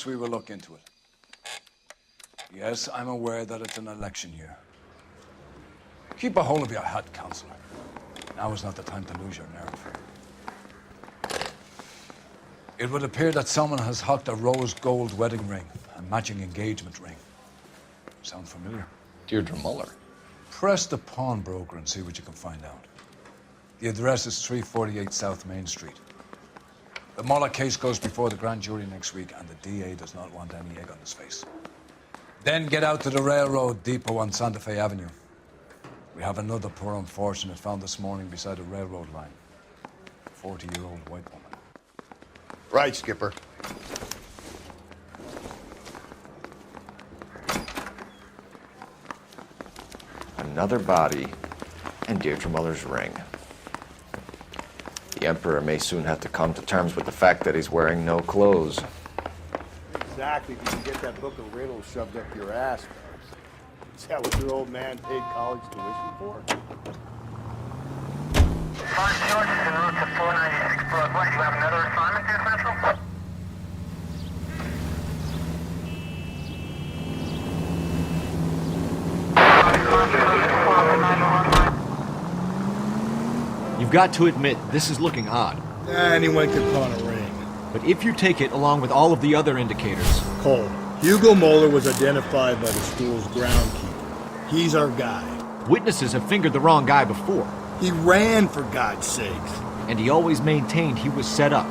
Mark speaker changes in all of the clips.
Speaker 1: we will look into it. Yes, I'm aware that it's an election year. Keep a hold of your hat, Counselor. Now is not the time to lose your nerve. It would appear that someone has hocked a rose gold wedding ring and matching engagement ring. Sound familiar?
Speaker 2: Deirdre Muller.
Speaker 1: Press the pawnbroker and see what you can find out. The address is 348 South Main Street. The Muller case goes before the grand jury next week, and the DA does not want any egg on his face. Then get out to the railroad depot on Santa Fe Avenue. We have another poor unfortunate found this morning beside a railroad line. A 40-year-old white woman.
Speaker 3: Right, Skipper.
Speaker 2: Another body and Deirdre Muller's ring. The Emperor may soon have to come to terms with the fact that he's wearing no clothes.
Speaker 3: Exactly, if you can get that book of riddles shoved up your ass. Is that what your old man paid college tuition for?
Speaker 4: 5 George is en route to 496 Broadway. You have another assignment there, Central?
Speaker 5: You've got to admit, this is looking odd.
Speaker 3: Anyone could pawn a ring.
Speaker 5: But if you take it along with all of the other indicators...
Speaker 3: Cole, Hugo Moeller was identified by the school's groundkeeper. He's our guy.
Speaker 5: Witnesses have fingered the wrong guy before.
Speaker 3: He ran, for God's sakes.
Speaker 5: And he always maintained he was set up.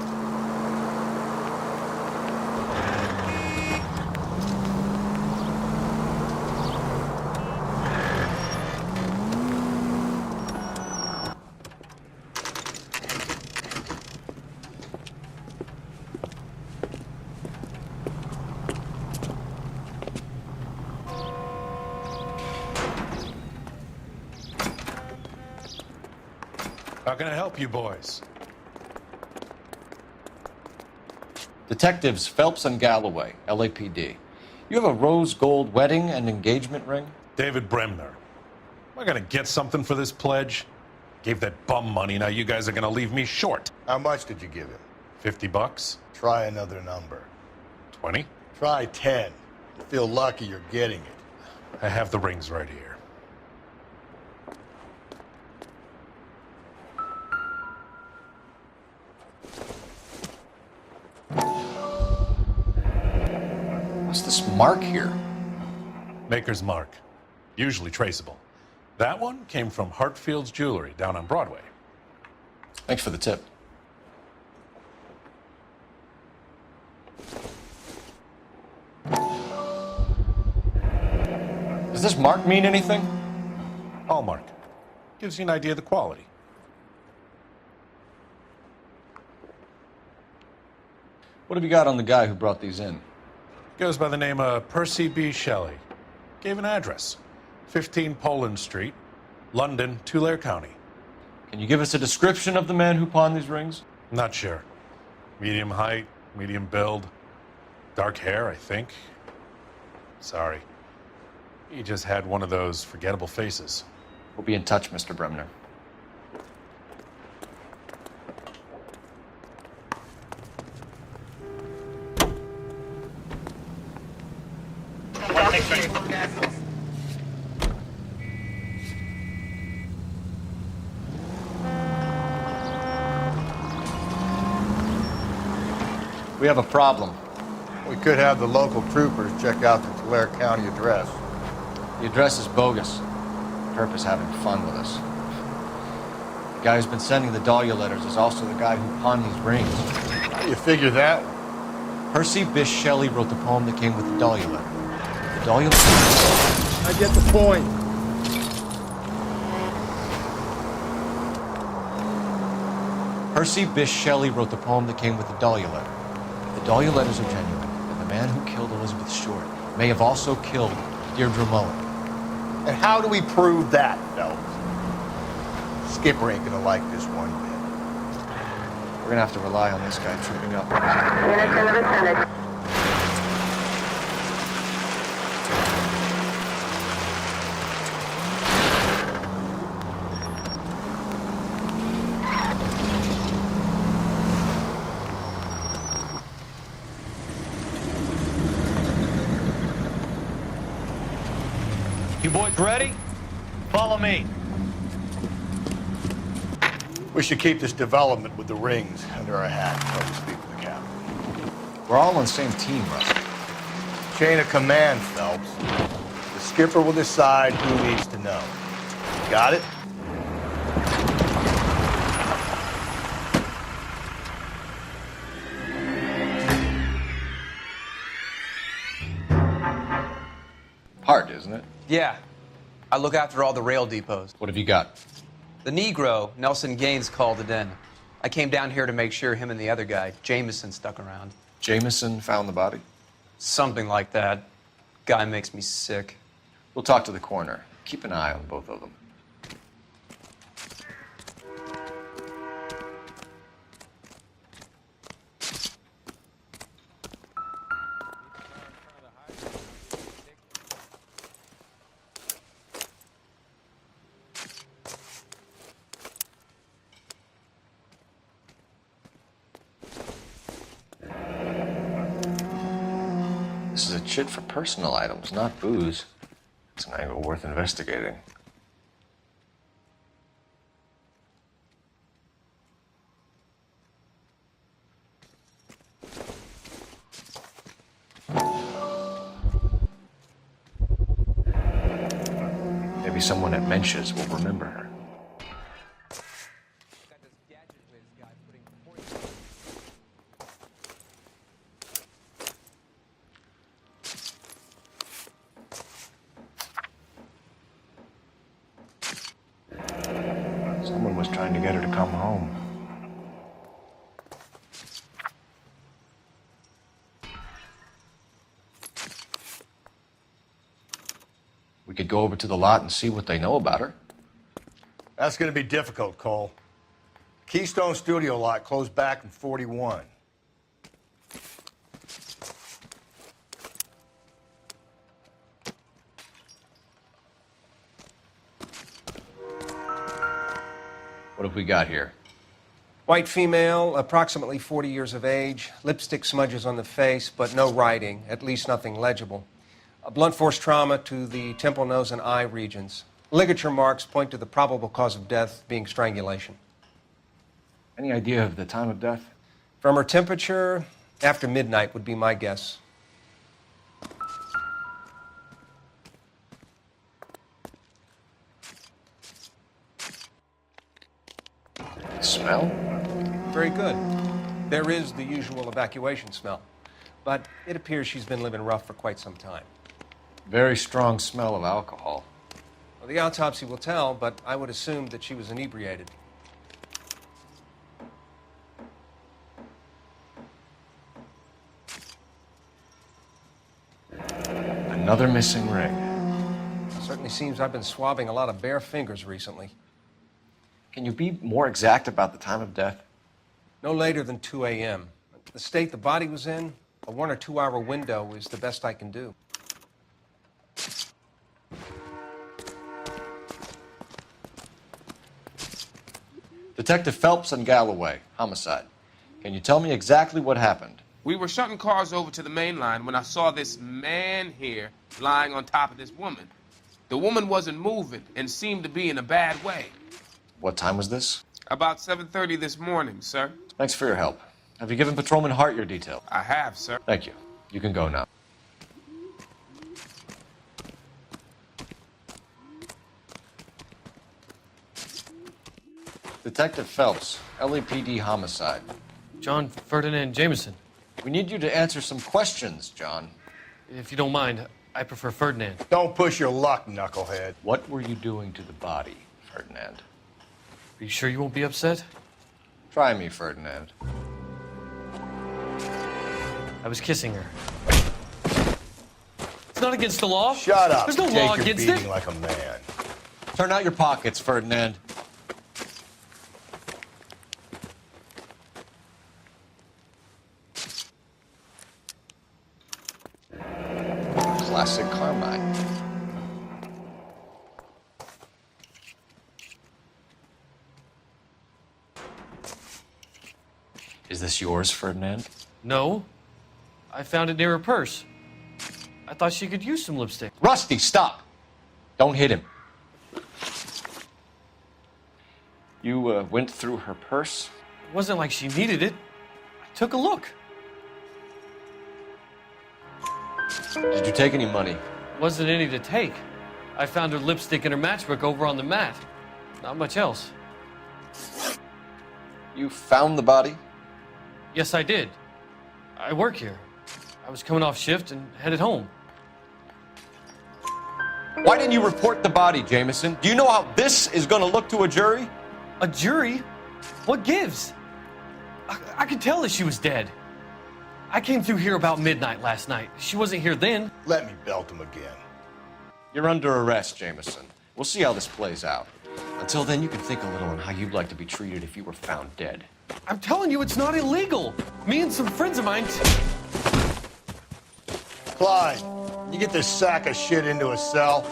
Speaker 6: How can I help you boys?
Speaker 2: Detectives Phelps and Galloway, LAPD. You have a rose gold wedding and engagement ring?
Speaker 6: David Bremner. Am I gonna get something for this pledge? Gave that bum money, now you guys are gonna leave me short.
Speaker 3: How much did you give him?
Speaker 6: $50?
Speaker 3: Try another number.
Speaker 6: 20?
Speaker 3: Try 10. You feel lucky you're getting it.
Speaker 6: I have the rings right here.
Speaker 2: What's this mark here?
Speaker 6: Maker's mark. Usually traceable. That one came from Hartfield's Jewelry down on Broadway.
Speaker 2: Thanks for the tip. Does this mark mean anything?
Speaker 6: Hallmark. Gives you an idea of the quality.
Speaker 2: What have you got on the guy who brought these in?
Speaker 6: Goes by the name of Percy B. Shelley. Gave an address. 15 Poland Street, London, Tulare County.
Speaker 2: Can you give us a description of the man who pawned these rings?
Speaker 6: Not sure. Medium height, medium build. Dark hair, I think. Sorry. He just had one of those forgettable faces.
Speaker 2: We'll be in touch, Mr. Bremner. We have a problem.
Speaker 3: We could have the local troopers check out the Tulare County address.
Speaker 2: The address is bogus. Perp is having fun with us. The guy who's been sending the Dahlia letters is also the guy who pawned these rings.
Speaker 3: How do you figure that?
Speaker 2: Percy Bysshe Shelley wrote the poem that came with the Dahlia letter. The Dahlia letter...
Speaker 3: I get the point.
Speaker 2: Percy Bysshe Shelley wrote the poem that came with the Dahlia letter. If the Dahlia letters are genuine, then the man who killed Elizabeth Short may have also killed Deirdre Muller.
Speaker 3: And how do we prove that, Phelps? Skipper ain't gonna like this one bit.
Speaker 2: We're gonna have to rely on this guy tripping up.
Speaker 5: You boys ready? Follow me.
Speaker 3: We should keep this development with the rings under our hat until we speak with the captain.
Speaker 2: We're all on the same team, Rusty.
Speaker 3: Chain of command, Phelps. The skipper will decide who needs to know. Got it?
Speaker 2: Hard, isn't it?
Speaker 7: Yeah. I look after all the rail depots.
Speaker 2: What have you got?
Speaker 7: The Negro, Nelson Gaines, called it in. I came down here to make sure him and the other guy, Jameson, stuck around.
Speaker 2: Jameson found the body?
Speaker 7: Something like that. Guy makes me sick.
Speaker 2: We'll talk to the coroner. Keep an eye on both of them. This is a chit for personal items, not booze. It's an angle worth investigating. Maybe someone at Mensch's will remember her. Someone was trying to get her to come home. We could go over to the lot and see what they know about her.
Speaker 3: That's going to be difficult, Cole. Keystone Studio lot closed back in 41.
Speaker 2: What have we got here?
Speaker 8: White female, approximately 40 years of age, lipstick smudges on the face, but no writing, at least nothing legible. A blunt force trauma to the temple, nose, and eye regions. Ligature marks point to the probable cause of death being strangulation.
Speaker 2: Any idea of the time of death?
Speaker 8: From her temperature, after midnight would be my guess.
Speaker 2: Smell?
Speaker 8: Very good. There is the usual evacuation smell, but it appears she's been living rough for quite some time.
Speaker 2: Very strong smell of alcohol.
Speaker 8: Well, the autopsy will tell, but I would assume that she was inebriated.
Speaker 2: Another missing ring.
Speaker 8: It certainly seems I've been swabbing a lot of bare fingers recently.
Speaker 2: Can you be more exact about the time of death?
Speaker 8: No later than 2 a.m. The state the body was in, a 1 or 2 hour window is the best I can do.
Speaker 2: Detective Phelps and Galloway, homicide. Can you tell me exactly what happened?
Speaker 9: We were shutting cars over to the main line when I saw this man here lying on top of this woman. The woman wasn't moving and seemed to be in a bad way.
Speaker 2: What time was this?
Speaker 9: About 7:30 this morning, sir.
Speaker 2: Thanks for your help. Have you given Patrolman Hart your detail?
Speaker 9: I have, sir.
Speaker 2: Thank you. You can go now. Detective Phelps, LAPD homicide.
Speaker 10: John Ferdinand Jameson.
Speaker 2: We need you to answer some questions, John.
Speaker 10: If you don't mind, I prefer Ferdinand.
Speaker 3: Don't push your luck, knucklehead.
Speaker 2: What were you doing to the body, Ferdinand?
Speaker 10: Are you sure you won't be upset?
Speaker 2: Try me, Ferdinand.
Speaker 10: I was kissing her. It's not against the law.
Speaker 3: Shut up.
Speaker 10: There's no
Speaker 3: Take
Speaker 10: law
Speaker 3: your
Speaker 10: against
Speaker 3: beating
Speaker 10: it.
Speaker 3: like a man.
Speaker 2: Turn out your pockets, Ferdinand. Classic Carmine. Is this yours, Ferdinand?
Speaker 10: No. I found it near her purse. I thought she could use some lipstick.
Speaker 2: Rusty, stop! Don't hit him. You went through her purse?
Speaker 10: It wasn't like she needed it. I took a look.
Speaker 2: Did you take any money?
Speaker 10: Wasn't any to take. I found her lipstick and her matchbook over on the mat. Not much else.
Speaker 2: You found the body?
Speaker 10: Yes, I did. I work here. I was coming off shift and headed home.
Speaker 2: Why didn't you report the body, Jameson? Do you know how this is going to look to a jury?
Speaker 10: A jury? What gives? I could tell that she was dead. I came through here about midnight last night. She wasn't here then.
Speaker 3: Let me belt him again.
Speaker 2: You're under arrest, Jameson. We'll see how this plays out. Until then, you can think a little on how you'd like to be treated if you were found dead.
Speaker 10: I'm telling you, it's not illegal. Me and some friends of mine...
Speaker 3: Clyde, you get this sack of shit into a cell.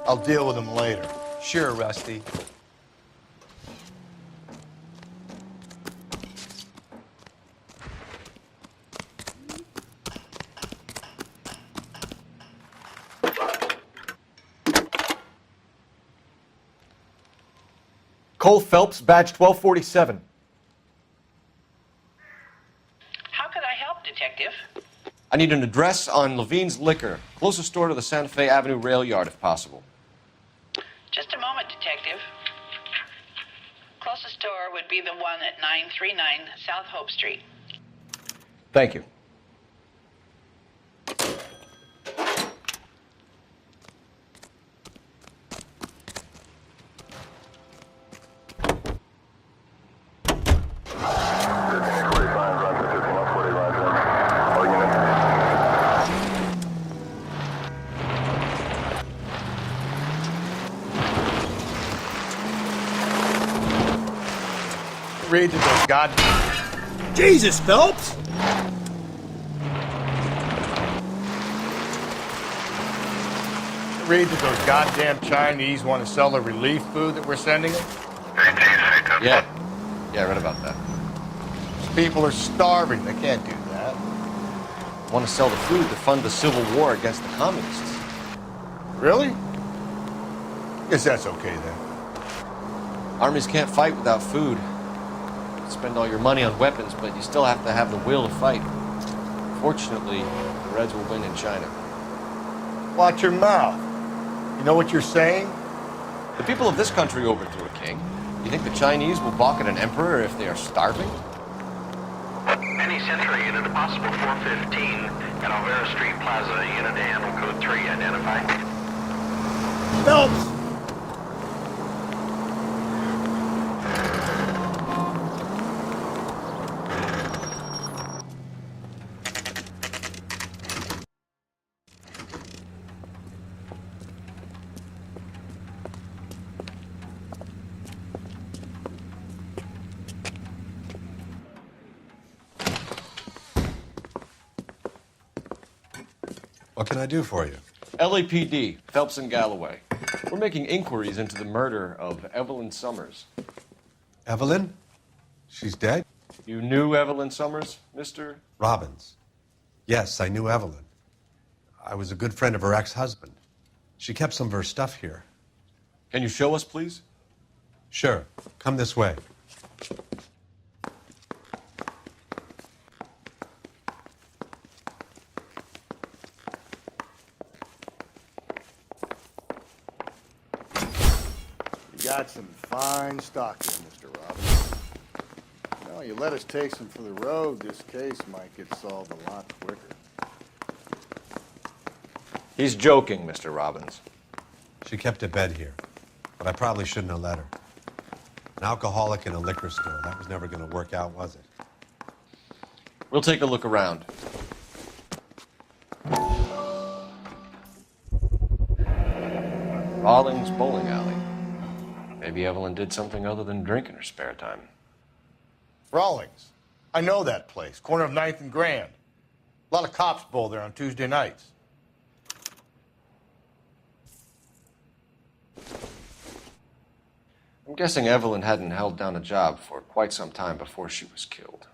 Speaker 3: I'll deal with him later.
Speaker 7: Sure, Rusty.
Speaker 2: Cole Phelps, badge 1247.
Speaker 11: How could I help, Detective?
Speaker 2: I need an address on Levine's Liquor. Closest store to the Santa Fe Avenue rail yard, if possible.
Speaker 11: Just a moment, Detective. Closest store would be the one at 939 South Hope Street.
Speaker 2: Thank you.
Speaker 3: Read to those Jesus, Phelps! Read that those goddamn Chinese want to sell the relief food that we're sending them?
Speaker 2: Yeah, I read about that.
Speaker 3: These people are starving. They can't do that.
Speaker 2: Want to sell the food to fund the civil war against the communists.
Speaker 3: Really? Guess that's okay then.
Speaker 2: Armies can't fight without food. Spend all your money on weapons, but you still have to have the will to fight. Fortunately, the Reds will win in China.
Speaker 3: Watch your mouth. You know what you're saying?
Speaker 2: The people of this country overthrew a king. You think the Chinese will balk at an emperor if they are starving?
Speaker 4: Any Century unit, a possible 415 at Alvera Street Plaza, unit to handle code 3, identify.
Speaker 3: Phelps!
Speaker 12: What can I do for you?
Speaker 2: LAPD, Phelps and Galloway. We're making inquiries into the murder of Evelyn Summers.
Speaker 12: Evelyn? She's dead?
Speaker 2: You knew Evelyn Summers, Mr.
Speaker 12: Robbins. Yes, I knew Evelyn. I was a good friend of her ex-husband. She kept some of her stuff here.
Speaker 2: Can you show us, please?
Speaker 12: Sure. Come this way.
Speaker 3: Got some fine stock here, Mr. Robbins. Well, you let us take some for the road, this case might get solved a lot quicker.
Speaker 2: He's joking, Mr. Robbins.
Speaker 12: She kept a bed here, but I probably shouldn't have let her. An alcoholic in a liquor store. That was never going to work out, was it?
Speaker 2: We'll take a look around. Rawlings Bowling Alley. Maybe Evelyn did something other than drink in her spare time.
Speaker 3: Rawlings. I know that place. Corner of 9th and Grand. A lot of cops bowl there on Tuesday nights.
Speaker 2: I'm guessing Evelyn hadn't held down a job for quite some time before she was killed.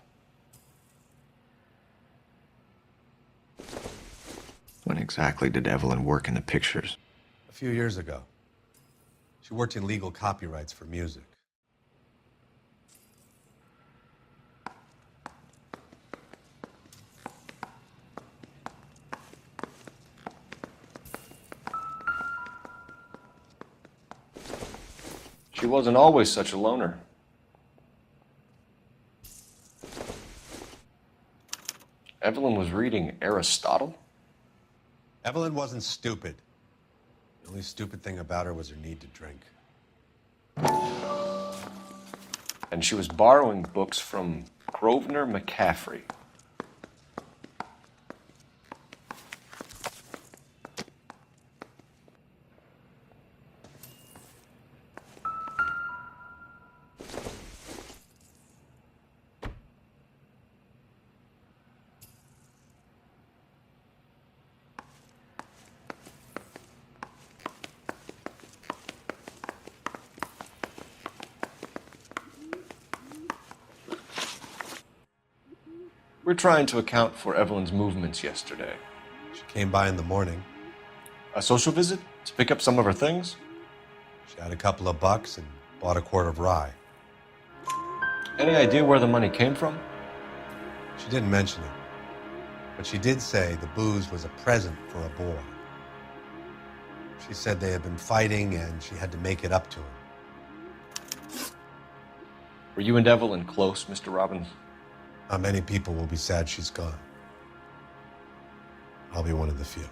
Speaker 13: When exactly did Evelyn work in the pictures?
Speaker 12: A few years ago. She worked in legal copyrights for music.
Speaker 2: She wasn't always such a loner. Evelyn was reading Aristotle?
Speaker 12: Evelyn wasn't stupid. The only stupid thing about her was her need to drink.
Speaker 2: And she was borrowing books from Grosvenor McCaffrey. We're trying to account for Evelyn's movements yesterday.
Speaker 12: She came by in the morning.
Speaker 2: A social visit to pick up some of her things?
Speaker 12: She had a couple of bucks and bought a quart of rye.
Speaker 2: Any idea where the money came from?
Speaker 12: She didn't mention it, but she did say the booze was a present for a boy. She said they had been fighting and she had to make it up to him.
Speaker 2: Were you and Evelyn close, Mr. Robbins?
Speaker 12: Not many people will be sad she's gone. I'll be one of the few.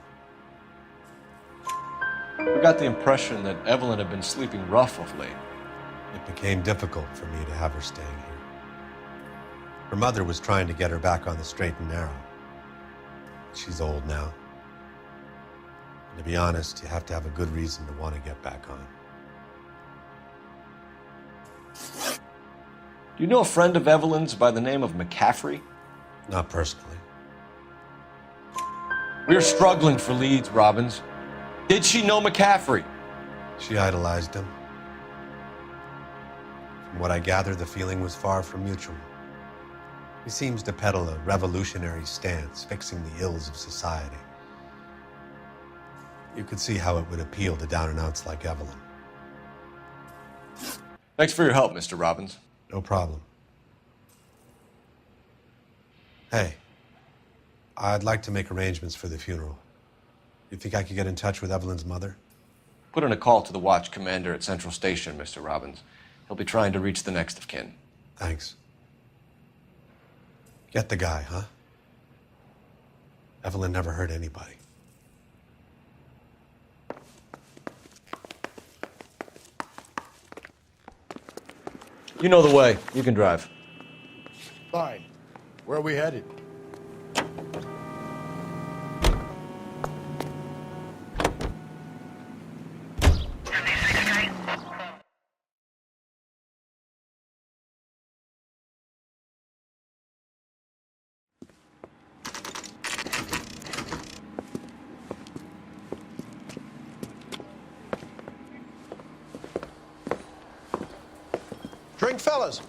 Speaker 2: We got the impression that Evelyn had been sleeping rough of late.
Speaker 12: It became difficult for me to have her staying here. Her mother was trying to get her back on the straight and narrow. She's old now. And to be honest, you have to have a good reason to want to get back on.
Speaker 2: Do you know a friend of Evelyn's by the name of McCaffrey?
Speaker 12: Not personally.
Speaker 2: We're struggling for leads, Robbins. Did she know McCaffrey?
Speaker 12: She idolized him. From what I gather, the feeling was far from mutual. He seems to peddle a revolutionary stance, fixing the ills of society. You could see how it would appeal to down-and-outs like Evelyn.
Speaker 2: Thanks for your help, Mr. Robbins.
Speaker 12: No problem. Hey, I'd like to make arrangements for the funeral. You think I could get in touch with Evelyn's mother?
Speaker 2: Put in a call to the watch commander at Central Station, Mr. Robbins. He'll be trying to reach the next of kin.
Speaker 12: Thanks. Get the guy, huh? Evelyn never hurt anybody.
Speaker 2: You know the way. You can drive.
Speaker 3: Fine. Where are we headed?
Speaker 13: Drink, fellas.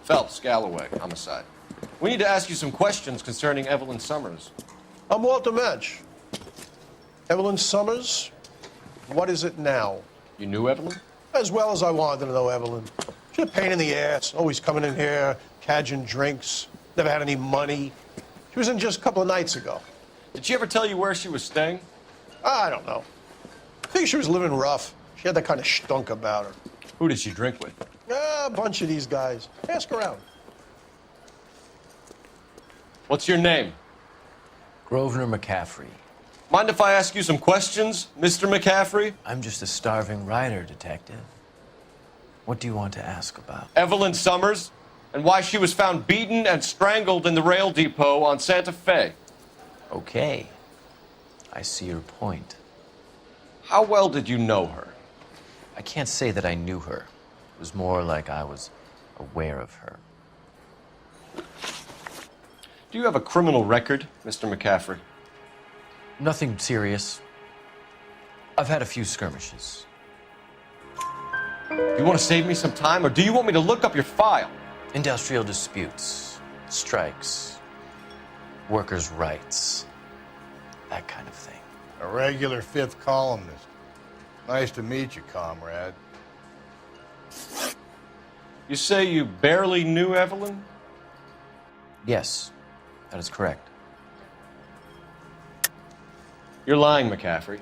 Speaker 2: Phelps, Galloway, homicide. We need to ask you some questions concerning Evelyn Summers.
Speaker 13: I'm Walter Mensch. Evelyn Summers, what is it now?
Speaker 2: You knew Evelyn?
Speaker 13: As well as I wanted to know Evelyn. She's a pain in the ass, always coming in here, cadging drinks, never had any money. She was in just a couple of nights ago.
Speaker 2: Did she ever tell you where she was staying?
Speaker 13: I don't know. I think she was living rough. She had that kind of stunk about her.
Speaker 2: Who did she drink with?
Speaker 13: A bunch of these guys. Ask around.
Speaker 2: What's your name?
Speaker 14: Grosvenor McCaffrey.
Speaker 2: Mind if I ask you some questions, Mr. McCaffrey?
Speaker 14: I'm just a starving writer, detective. What do you want to ask about?
Speaker 2: Evelyn Summers, and why she was found beaten and strangled in the rail depot on Santa Fe.
Speaker 14: Okay. I see your point.
Speaker 2: How well did you know her?
Speaker 14: I can't say that I knew her. It was more like I was aware of her.
Speaker 2: Do you have a criminal record, Mr. McCaffrey?
Speaker 14: Nothing serious. I've had a few skirmishes.
Speaker 2: You want to save me some time, or do you want me to look up your file?
Speaker 14: Industrial disputes, strikes, workers' rights, that kind of thing.
Speaker 3: A regular fifth columnist. Nice to meet you, comrade.
Speaker 2: You say you barely knew Evelyn?
Speaker 14: Yes, that is correct.
Speaker 2: You're lying, McCaffrey.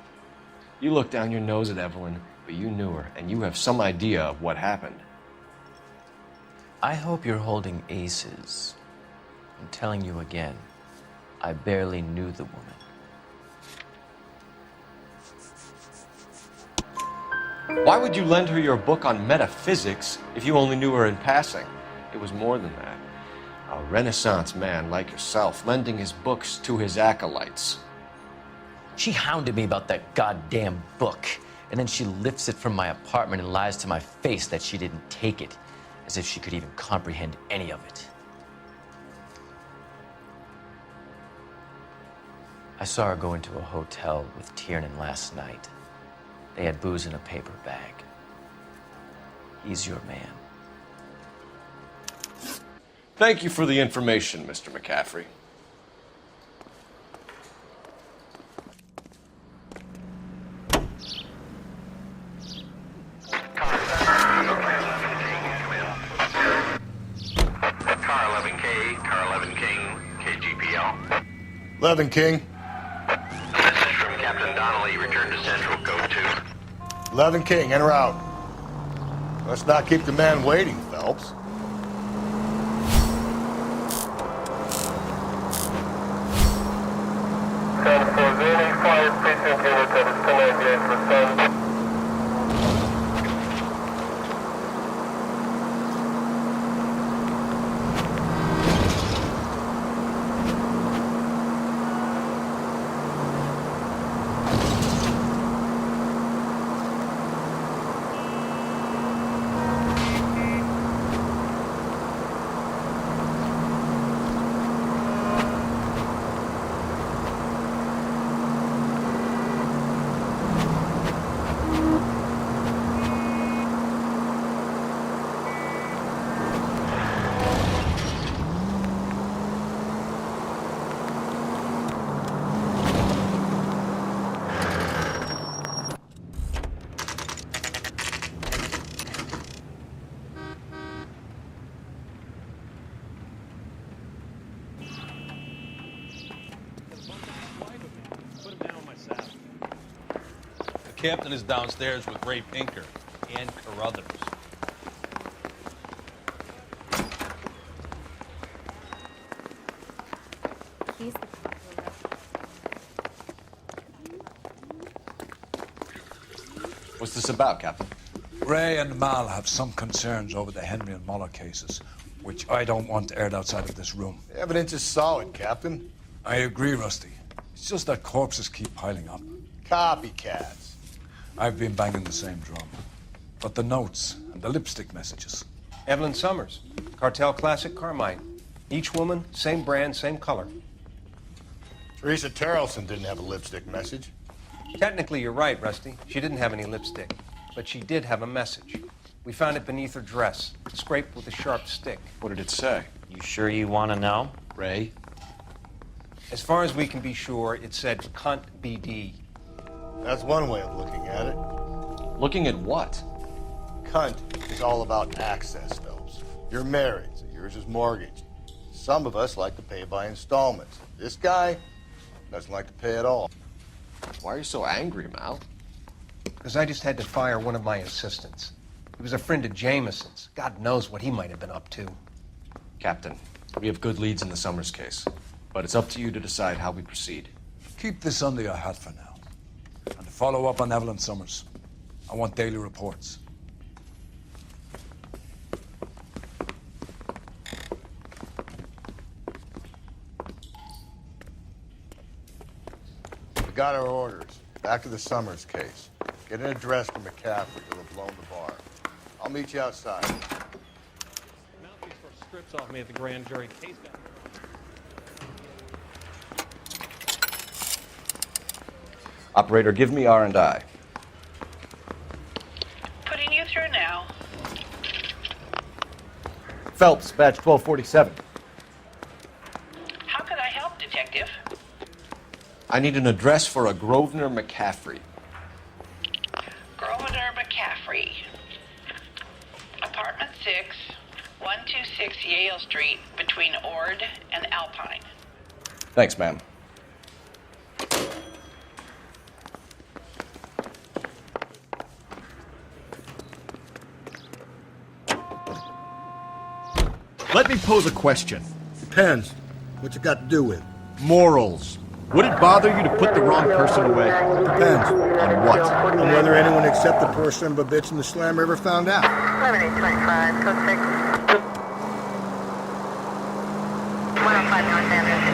Speaker 2: You looked down your nose at Evelyn, but you knew her, and you have some idea of what happened.
Speaker 14: I hope you're holding aces. I'm telling you again, I barely knew the woman.
Speaker 2: Why would you lend her your book on metaphysics if you only knew her in passing? It was more than that. A Renaissance man like yourself lending his books to his acolytes.
Speaker 14: She hounded me about that goddamn book, and then she lifts it from my apartment and lies to my face that she didn't take it, as if she could even comprehend any of it. I saw her go into a hotel with Tiernan last night. They had booze in a paper bag. He's your man.
Speaker 2: Thank you for the information, Mr. McCaffrey.
Speaker 4: Car 11K, Car 11 King, KGPL.
Speaker 3: 11 King.
Speaker 4: Message from Captain Donnelly, return to Central, code 2.
Speaker 3: 11 King, en route. Let's not keep the man waiting, Phelps.
Speaker 5: The captain is downstairs with Ray Pinker and Carruthers.
Speaker 2: What's this about, Captain?
Speaker 1: Ray and Mal have some concerns over the Henry and Muller cases, which I don't want aired outside of this room.
Speaker 3: The evidence is solid, Captain.
Speaker 1: I agree, Rusty. It's just that corpses keep piling up.
Speaker 3: Copycats.
Speaker 1: I've been banging the same drum. But the notes and the lipstick messages.
Speaker 8: Evelyn Summers, Cartel Classic Carmine. Each woman, same brand, same color.
Speaker 3: Teresa Terrelson didn't have a lipstick message.
Speaker 8: Technically, you're right, Rusty. She didn't have any lipstick, but she did have a message. We found it beneath her dress, scraped with a sharp stick.
Speaker 2: What did it say?
Speaker 14: You sure you want to know?
Speaker 2: Ray?
Speaker 8: As far as we can be sure, it said cunt BD.
Speaker 3: That's one way of looking at it.
Speaker 2: Looking at what?
Speaker 3: Cunt is all about access, Phelps. You're married, so yours is mortgaged. Some of us like to pay by installments. This guy doesn't like to pay at all.
Speaker 2: Why are you so angry, Mal?
Speaker 8: Because I just had to fire one of my assistants. He was a friend of Jameson's. God knows what he might have been up to.
Speaker 2: Captain, we have good leads in the Summers case, but it's up to you to decide how we proceed.
Speaker 1: Keep this under your hat for now. And to follow up on Evelyn Summers, I want daily reports.
Speaker 3: We got our orders. Back to the Summers case. Get an address for McCaffrey. He'll have blown the bar. I'll meet you outside.
Speaker 10: Mouthpiece for strips off me at the grand jury. Case back.
Speaker 2: Operator, give me R&I.
Speaker 11: Putting you through now.
Speaker 2: Phelps, badge 1247.
Speaker 11: How can I help, Detective?
Speaker 2: I need an address for a Grosvenor McCaffrey.
Speaker 11: 126 Yale Street between Ord and Alpine.
Speaker 2: Thanks, ma'am.
Speaker 15: Let me pose a question.
Speaker 3: Depends. What's it got to do with?
Speaker 15: Morals. Would it bother you to put the wrong person away?
Speaker 3: Depends.
Speaker 15: On what?
Speaker 3: On whether anyone except the poor son of a bitch in the slammer ever found out.
Speaker 11: 7825, code 6. 105 North Avenue.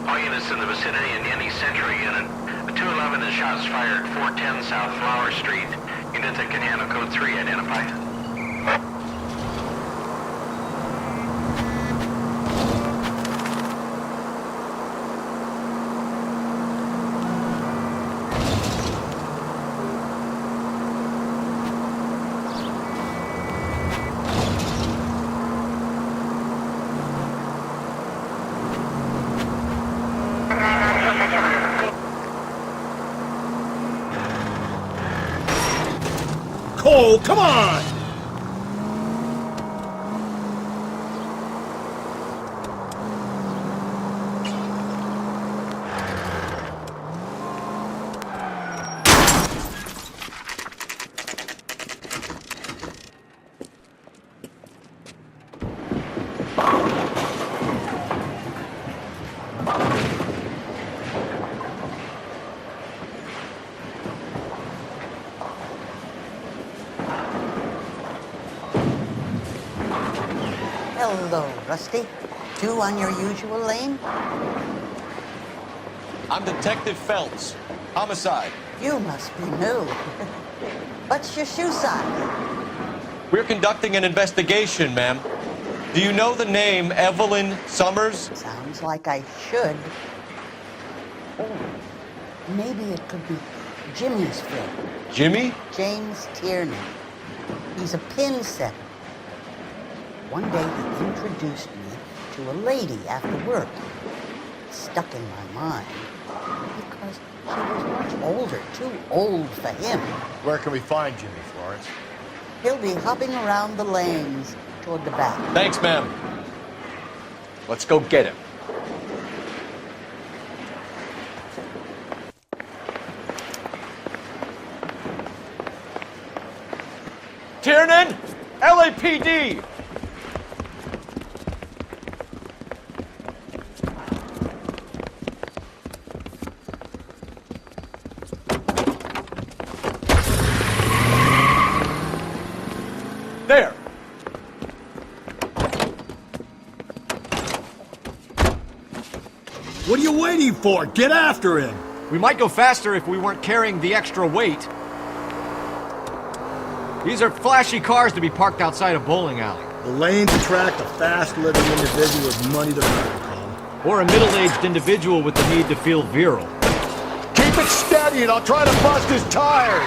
Speaker 4: All units in the vicinity in any Century unit. A 211 is shots fired, 410 South Flower Street. Units that can handle code 3, identify.
Speaker 3: Cole, come on!
Speaker 16: Hello, Rusty. 2 on your usual lane?
Speaker 2: I'm Detective Phelps. Homicide.
Speaker 16: You must be new. What's your shoe size?
Speaker 2: We're conducting an investigation, ma'am. Do you know the name Evelyn Summers?
Speaker 16: Sounds like I should. Oh, maybe it could be Jimmy's friend.
Speaker 2: Jimmy?
Speaker 16: James Tierney. He's a pin setter. One day he introduced me to a lady after work. It stuck in my mind because she was much older, too old for him.
Speaker 3: Where can we find Jimmy, Florence?
Speaker 16: He'll be hopping around the lanes toward the back.
Speaker 2: Thanks, ma'am. Let's go get him. Tiernan! LAPD! There!
Speaker 3: What are you waiting for? Get after him!
Speaker 15: We might go faster if we weren't carrying the extra weight. These are flashy cars to be parked outside a bowling alley.
Speaker 3: The lanes attract a fast-living individual with money to burn, Colin.
Speaker 15: Or a middle-aged individual with the need to feel virile.
Speaker 3: Keep it steady and I'll try to bust his tires!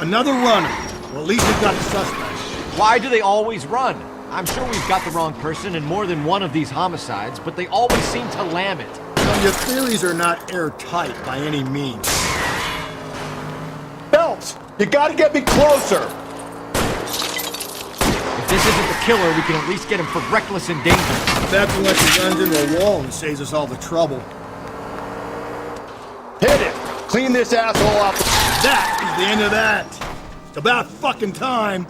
Speaker 3: Another runner. Well, at least we've got a suspect.
Speaker 15: Why do they always run? I'm sure we've got the wrong person in more than one of these homicides, but they always seem to lam it.
Speaker 3: Well, your theories are not airtight by any means. Phelps, you gotta get me closer!
Speaker 15: If this isn't the killer, we can at least get him for reckless endangerment.
Speaker 3: That's unless he runs into a wall and saves us all the trouble. Hit it! Clean this asshole up! That is the end of that! It's about fucking time!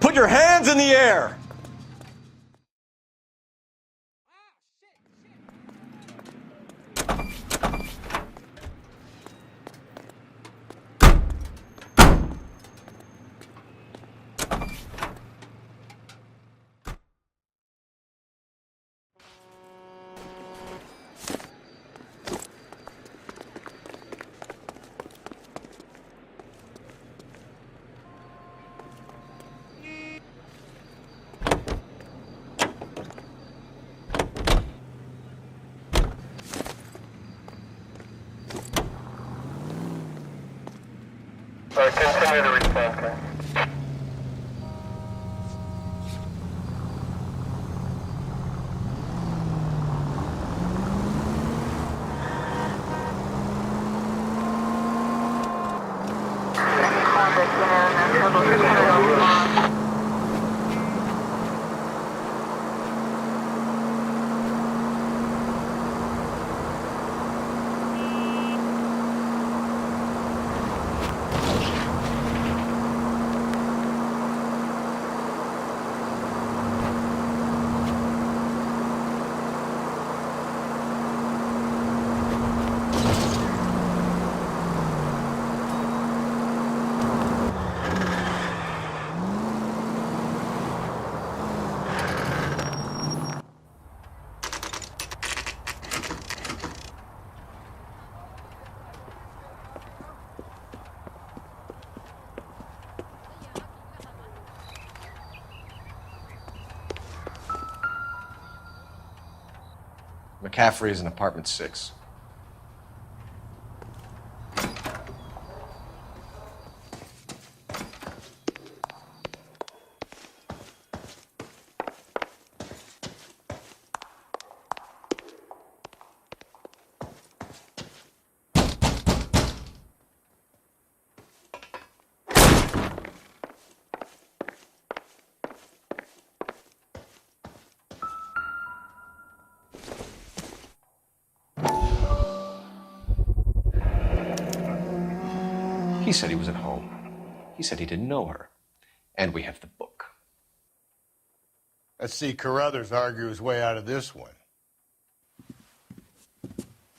Speaker 2: Put your hands in the air!
Speaker 4: Continue to respond.
Speaker 2: McCaffrey is in apartment 6. He said he was at home. He said he didn't know her. And we have the book.
Speaker 3: Let's see Carruthers argue his way out of this one.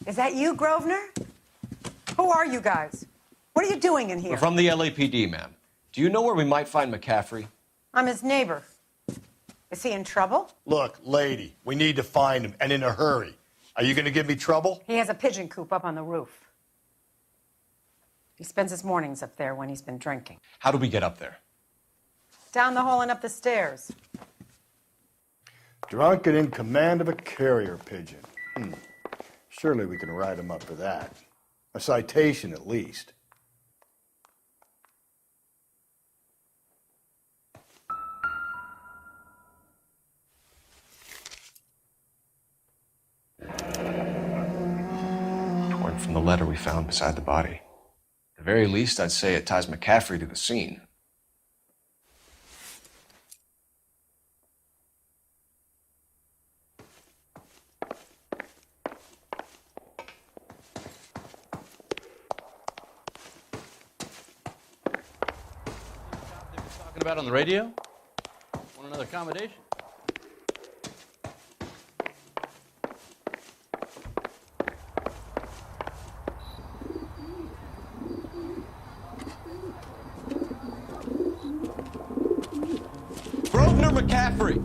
Speaker 17: Is that you, Grosvenor? Who are you guys? What are you doing in here?
Speaker 2: We're from the LAPD, ma'am. Do you know where we might find McCaffrey?
Speaker 17: I'm his neighbor. Is he in trouble?
Speaker 3: Look, lady, we need to find him, and in a hurry. Are you going to give me trouble?
Speaker 17: He has a pigeon coop up on the roof. He spends his mornings up there when he's been drinking.
Speaker 2: How do we get up there?
Speaker 17: Down the hall and up the stairs.
Speaker 3: Drunk and in command of a carrier pigeon. Surely we can write him up for that. A citation, at least.
Speaker 2: Torn from the letter we found beside the body. At the very least, I'd say it ties McCaffrey to the scene.
Speaker 5: Talking about on the radio? Want another accommodation?
Speaker 2: Grosvenor McCaffrey!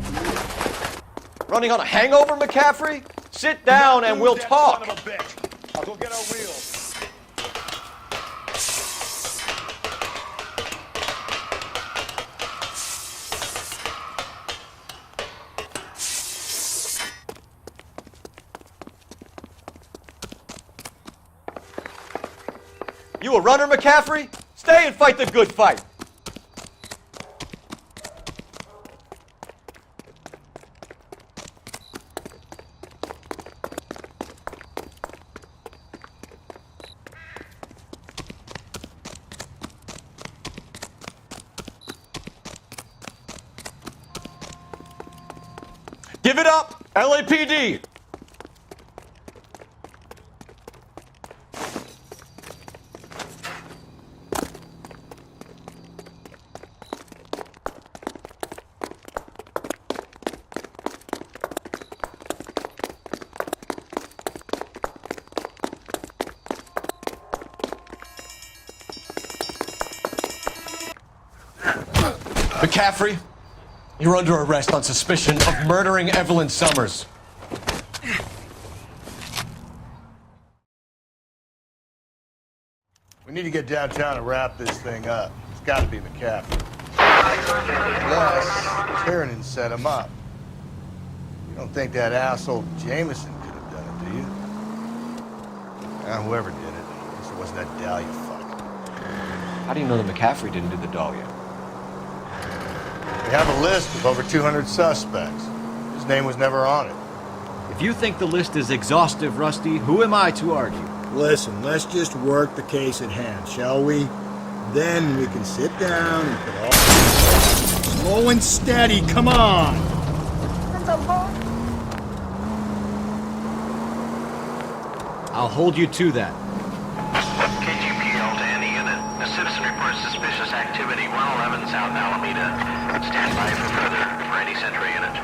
Speaker 2: Running on a hangover, McCaffrey? Sit down and we'll talk.
Speaker 3: Son of a bitch. I'll go get our wheels.
Speaker 2: You a runner, McCaffrey? Stay and fight the good fight. Give it up, LAPD! McCaffrey, you're under arrest on suspicion of murdering Evelyn Summers.
Speaker 3: We need to get downtown and wrap this thing up. It's got to be McCaffrey. Unless Tiernan set him up. You don't think that asshole Jameson could have done it, do you? Whoever did it. At least it wasn't that Dahlia fuck.
Speaker 2: How do you know that McCaffrey didn't do the Dahlia?
Speaker 3: We have a list of over 200 suspects. His name was never on it.
Speaker 15: If you think the list is exhaustive, Rusty, who am I to argue?
Speaker 18: Listen, let's just work the case at hand, shall we? Then we can sit down and put all... Slow and steady, come on!
Speaker 15: I'll hold you to that.
Speaker 4: KGPL to any unit. A citizen reports suspicious activity 111 South Alameda. Stand by for further for any Central unit.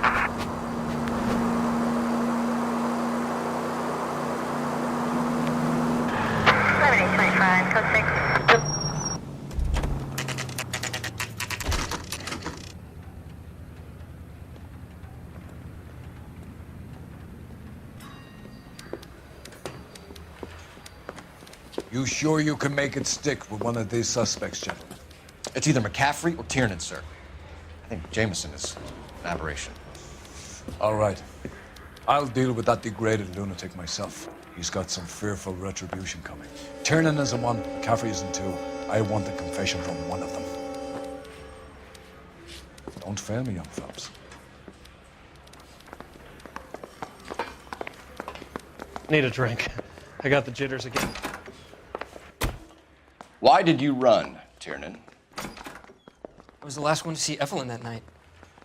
Speaker 1: You sure you can make it stick with one of these suspects, gentlemen?
Speaker 2: It's either McCaffrey or Tiernan, sir. I think Jameson is an aberration.
Speaker 1: All right. I'll deal with that degraded lunatic myself. He's got some fearful retribution coming. Tiernan isn't one, McCaffrey isn't two. I want a confession from one of them. Don't fail me, young fellas.
Speaker 10: Need a drink. I got the jitters again.
Speaker 2: Why did you run, Tiernan?
Speaker 10: I was the last one to see Evelyn that night.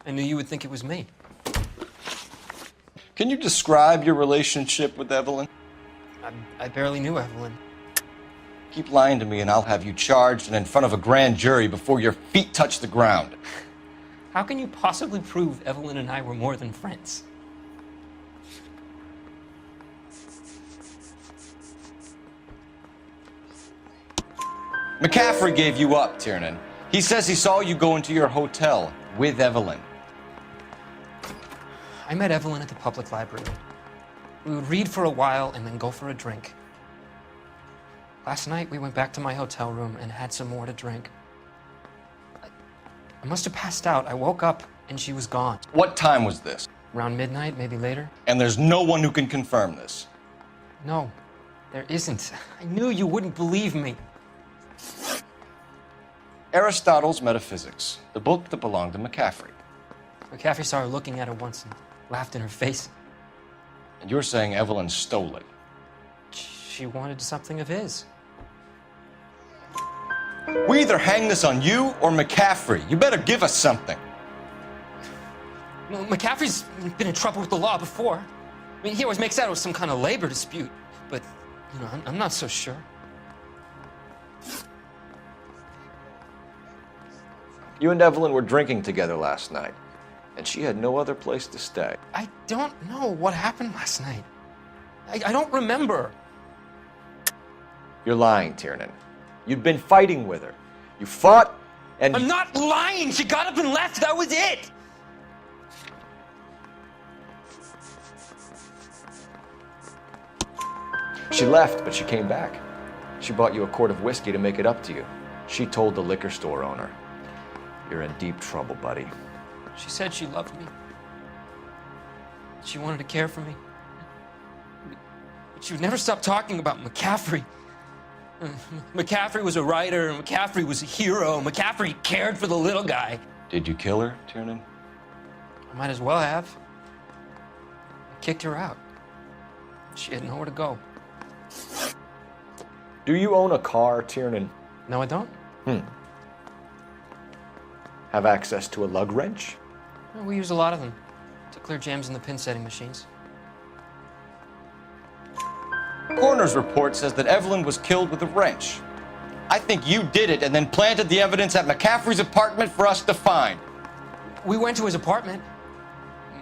Speaker 10: I knew you would think it was me.
Speaker 2: Can you describe your relationship with Evelyn?
Speaker 10: I barely knew Evelyn.
Speaker 2: Keep lying to me and I'll have you charged and in front of a grand jury before your feet touch the ground.
Speaker 10: How can you possibly prove Evelyn and I were more than friends?
Speaker 2: McCaffrey gave you up, Tiernan. He says he saw you go into your hotel with Evelyn.
Speaker 10: I met Evelyn at the public library. We would read for a while and then go for a drink. Last night, we went back to my hotel room and had some more to drink. I must have passed out. I woke up and she was gone.
Speaker 2: What time was this?
Speaker 10: Around midnight, maybe later.
Speaker 2: And there's no one who can confirm this.
Speaker 10: No, there isn't. I knew you wouldn't believe me.
Speaker 2: Aristotle's Metaphysics, the book that belonged to McCaffrey.
Speaker 10: McCaffrey saw her looking at it once and laughed in her face.
Speaker 2: And you're saying Evelyn stole it?
Speaker 10: She wanted something of his.
Speaker 2: We either hang this on you or McCaffrey. You better give us something.
Speaker 10: Well, McCaffrey's been in trouble with the law before. I mean, he always makes out it was some kind of labor dispute. But, you know, I'm not so sure.
Speaker 2: You and Evelyn were drinking together last night, and she had no other place to stay.
Speaker 10: I don't know what happened last night. I don't remember.
Speaker 2: You're lying, Tiernan. You'd been fighting with her. You fought, and...
Speaker 10: I'm not lying! She got up and left! That was it!
Speaker 2: She left, but she came back. She bought you a quart of whiskey to make it up to you. She told the liquor store owner. You're in deep trouble, buddy.
Speaker 10: She said she loved me. She wanted to care for me. But she would never stop talking about McCaffrey. McCaffrey was a writer, and McCaffrey was a hero. McCaffrey cared for the little guy.
Speaker 2: Did you kill her, Tiernan?
Speaker 10: I might as well have. I kicked her out. She had nowhere to go.
Speaker 2: Do you own a car, Tiernan?
Speaker 10: No, I don't.
Speaker 2: Have access to a lug wrench?
Speaker 10: Well, we use a lot of them to clear jams in the pin setting machines.
Speaker 2: Coroner's report says that Evelyn was killed with a wrench. I think you did it and then planted the evidence at McCaffrey's apartment for us to find.
Speaker 10: We went to his apartment.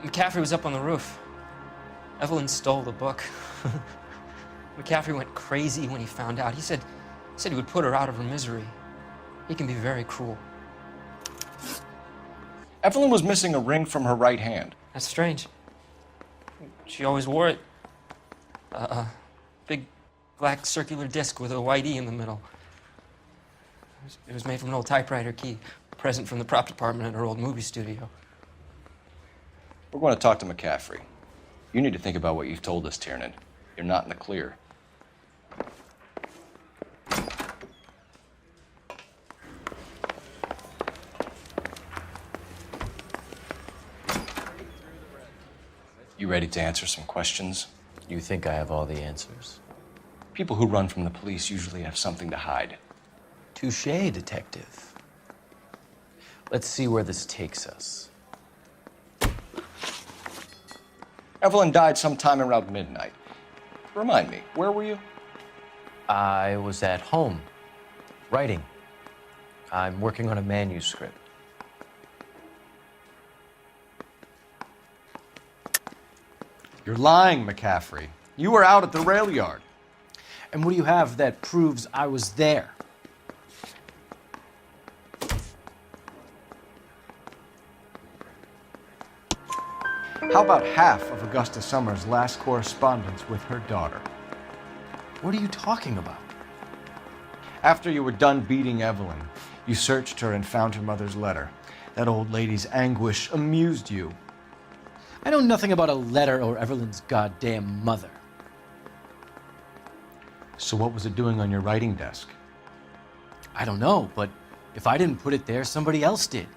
Speaker 10: McCaffrey was up on the roof. Evelyn stole the book. McCaffrey went crazy when he found out. He said he would put her out of her misery. He can be very cruel.
Speaker 2: Evelyn was missing a ring from her right hand.
Speaker 10: That's strange. She always wore it. Big black circular disc with a white E in the middle. It was made from an old typewriter key, a present from the prop department at her old movie studio.
Speaker 2: We're going to talk to McCaffrey. You need to think about what you've told us, Tiernan. You're not in the clear. You ready to answer some questions?
Speaker 14: You think I have all the answers?
Speaker 2: People who run from the police usually have something to hide.
Speaker 14: Touché, Detective. Let's see where this takes us.
Speaker 2: Evelyn died sometime around midnight. Remind me, where were you?
Speaker 14: I was at home, writing. I'm working on a manuscript.
Speaker 15: You're lying, McCaffrey. You were out at the rail yard.
Speaker 19: And what do you have that proves I was there?
Speaker 15: How about half of Augusta Summers' last correspondence with her daughter?
Speaker 19: What are you talking about?
Speaker 15: After you were done beating Evelyn, you searched her and found her mother's letter. That old lady's anguish amused you.
Speaker 19: I know nothing about a letter or Evelyn's goddamn mother.
Speaker 15: So what was it doing on your writing desk?
Speaker 19: I don't know, but if I didn't put it there, somebody else did.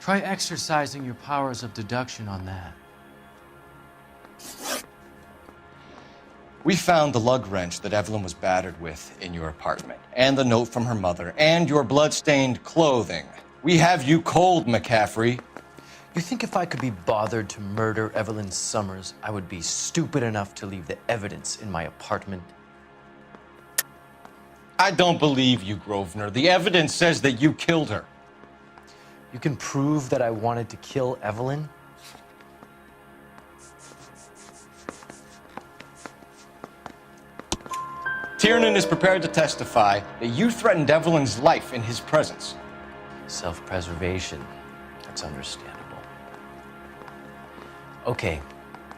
Speaker 19: Try exercising your powers of deduction on that.
Speaker 2: We found the lug wrench that Evelyn was battered with in your apartment, and the note from her mother, and your blood-stained clothing. We have you cold, McCaffrey.
Speaker 14: You think if I could be bothered to murder Evelyn Summers, I would be stupid enough to leave the evidence in my apartment?
Speaker 2: I don't believe you, Grosvenor. The evidence says that you killed her.
Speaker 14: You can prove that I wanted to kill Evelyn?
Speaker 2: Tiernan is prepared to testify that you threatened Evelyn's life in his presence.
Speaker 14: Self-preservation. That's understandable. Okay,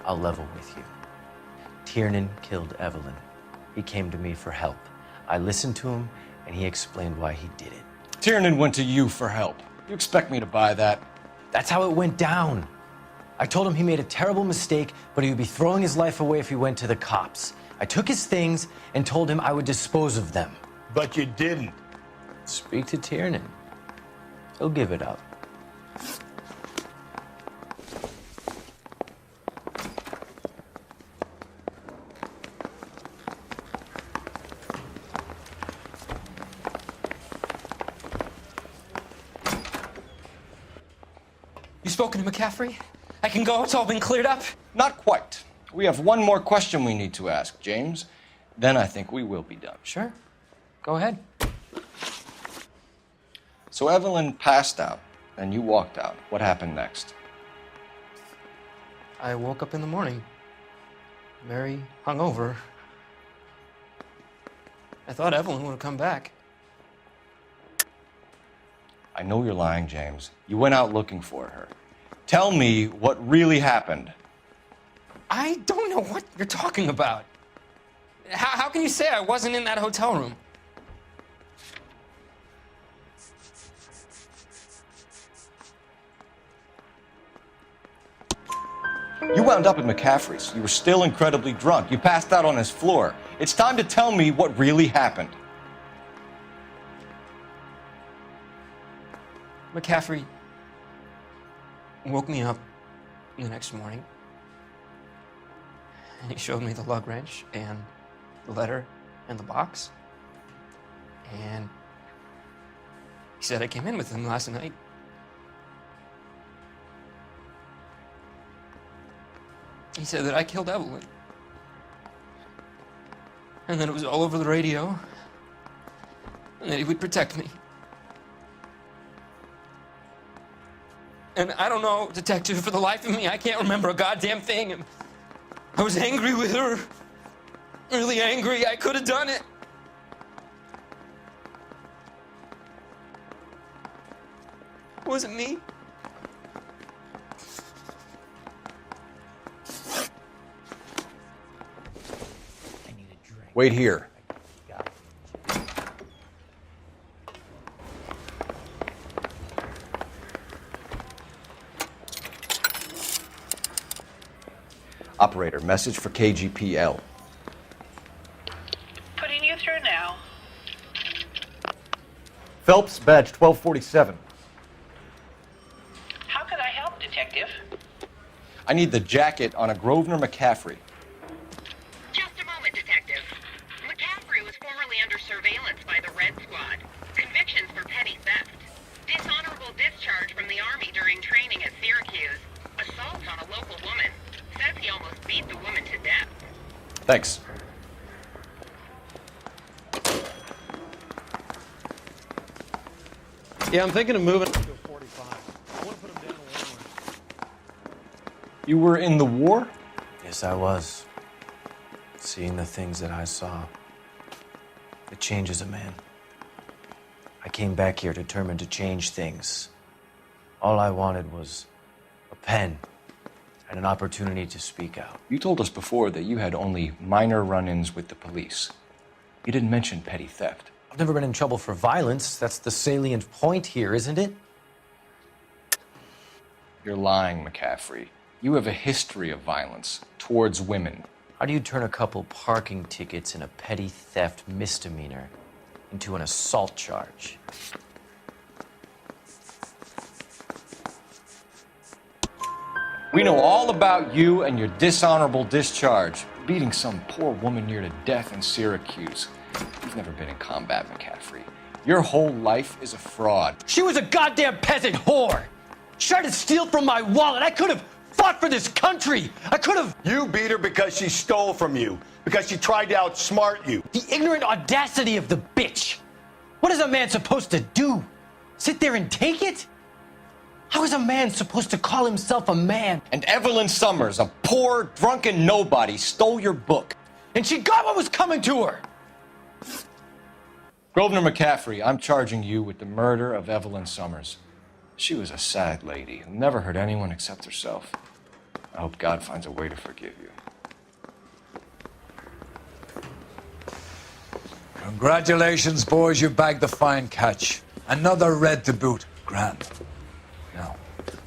Speaker 14: I'll level with you. Tiernan killed Evelyn. He came to me for help. I listened to him, and he explained why he did it.
Speaker 2: Tiernan went to you for help. You expect me to buy that?
Speaker 14: That's how it went down. I told him he made a terrible mistake, but he would be throwing his life away if he went to the cops. I took his things and told him I would dispose of them.
Speaker 18: But you didn't.
Speaker 14: Speak to Tiernan. He'll give it up.
Speaker 10: You spoken to McCaffrey? I can go? It's all been cleared up?
Speaker 2: Not quite. We have one more question we need to ask, James. Then I think we will be done.
Speaker 10: Sure. Go ahead.
Speaker 2: So Evelyn passed out, and you walked out. What happened next?
Speaker 10: I woke up in the morning, very hungover. I thought Evelyn would have come back.
Speaker 2: I know you're lying, James. You went out looking for her. Tell me what really happened.
Speaker 10: I don't know what you're talking about. How can you say I wasn't in that hotel room?
Speaker 2: You wound up at McCaffrey's. You were still incredibly drunk. You passed out on his floor. It's time to tell me what really happened.
Speaker 10: McCaffrey woke me up the next morning, and he showed me the lug wrench and the letter and the box, and he said I came in with him last night. He said that I killed Evelyn, and that it was all over the radio, and that he would protect me. And I don't know, Detective, for the life of me, I can't remember a goddamn thing. I was angry with her. Really angry. I could have done it. Was it me?
Speaker 2: Wait here. Operator, message for KGPL.
Speaker 11: Putting you through now.
Speaker 15: Phelps, badge 1247.
Speaker 11: How could I help, Detective?
Speaker 2: I need the jacket on a Grosvenor McCaffrey.
Speaker 11: Just a moment, Detective. McCaffrey was formerly under surveillance by the Red Squad.
Speaker 2: Thanks.
Speaker 5: Yeah, I'm thinking of moving to a 45. I want to put him down a little more.
Speaker 2: You were in the war?
Speaker 14: Yes, I was. Seeing the things that I saw. It changes a man. I came back here determined to change things. All I wanted was a pen and an opportunity to speak out.
Speaker 2: You told us before that you had only minor run-ins with the police. You didn't mention petty theft.
Speaker 14: I've never been in trouble for violence. That's the salient point here, isn't it?
Speaker 2: You're lying, McCaffrey. You have a history of violence towards women.
Speaker 14: How do you turn a couple parking tickets and a petty theft misdemeanor into an assault charge?
Speaker 2: We know all about you and your dishonorable discharge, beating some poor woman near to death in Syracuse. You've never been in combat, McCaffrey. Your whole life is a fraud.
Speaker 14: She was a goddamn peasant whore! She tried to steal from my wallet. I could have fought for this country. I could have...
Speaker 18: You beat her because she stole from you, because she tried to outsmart you.
Speaker 14: The ignorant audacity of the bitch. What is a man supposed to do? Sit there and take it? How is a man supposed to call himself a man?
Speaker 2: And Evelyn Summers, a poor, drunken nobody, stole your book.
Speaker 14: And she got what was coming to her.
Speaker 2: Grosvenor McCaffrey, I'm charging you with the murder of Evelyn Summers. She was a sad lady who never hurt anyone except herself. I hope God finds a way to forgive you.
Speaker 1: Congratulations, boys. You bagged the fine catch. Another red to boot. Grand. Now,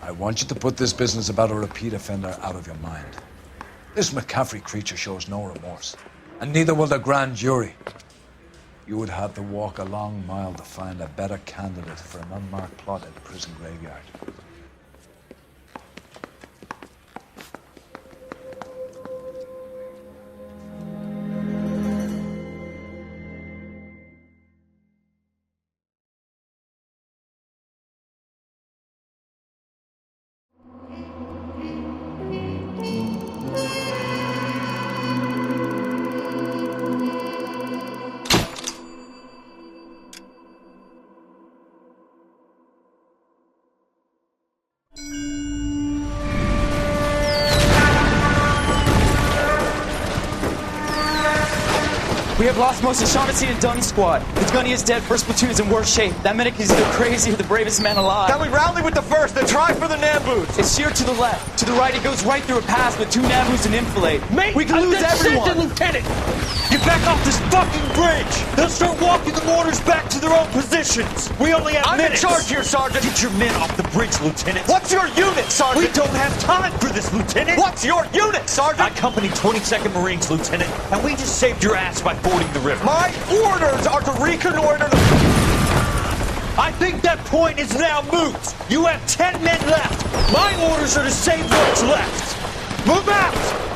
Speaker 1: I want you to put this business about a repeat offender out of your mind. This McCaffrey creature shows no remorse, and neither will the grand jury. You would have to walk a long mile to find a better candidate for an unmarked plot at the prison graveyard.
Speaker 20: We have lost most of Shaughnessy and Dunn's squad. The gunny is dead. First platoon is in worse shape. That medic is either crazy or the bravest man alive.
Speaker 18: Then we rally with the first, then try for the Nambus.
Speaker 20: It's sheer to the left. To the right, it goes right through a pass with 2 Nambus and enfilade. Mate, we can lose everyone.
Speaker 18: Lieutenant! Get back off this fucking bridge! They'll start walking the mortars back to their own positions. We only have minutes. I'm in charge here, Sergeant. Get your men off the bridge, Lieutenant. What's your unit, Sergeant? We don't have time for this, Lieutenant. What's your unit, Sergeant? I company 22nd Marines, Lieutenant, and we just saved your ass by fording the river. My orders are to reconnoiter the... I think that point is now moot. You have 10 men left. My orders are to save what's left. Move out!